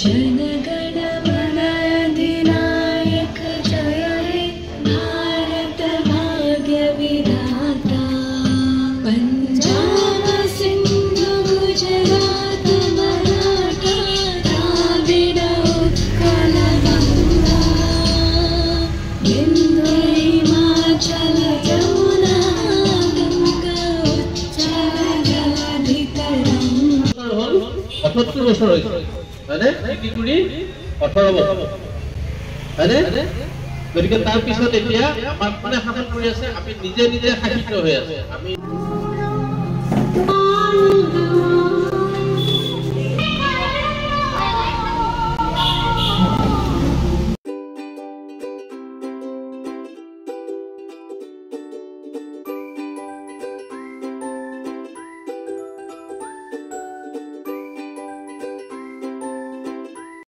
जनगण मन अधिनायक जय हे भारत भाग्य विधाता पंजाब सिंधु गुजरात मराठा द्राविड़ उत्कल गंगा बिंदु हिमाचल जमुना गंगा उच्चल जलधि तरंगा 78 বছর হয়েছে মানে 18 বছর মানে গতিকে তাৰ পিছত এতিয়া আমাৰ কোনে শাসন কৰি আছে আমি নিজে নিজে শাসিত হৈ আছে আমি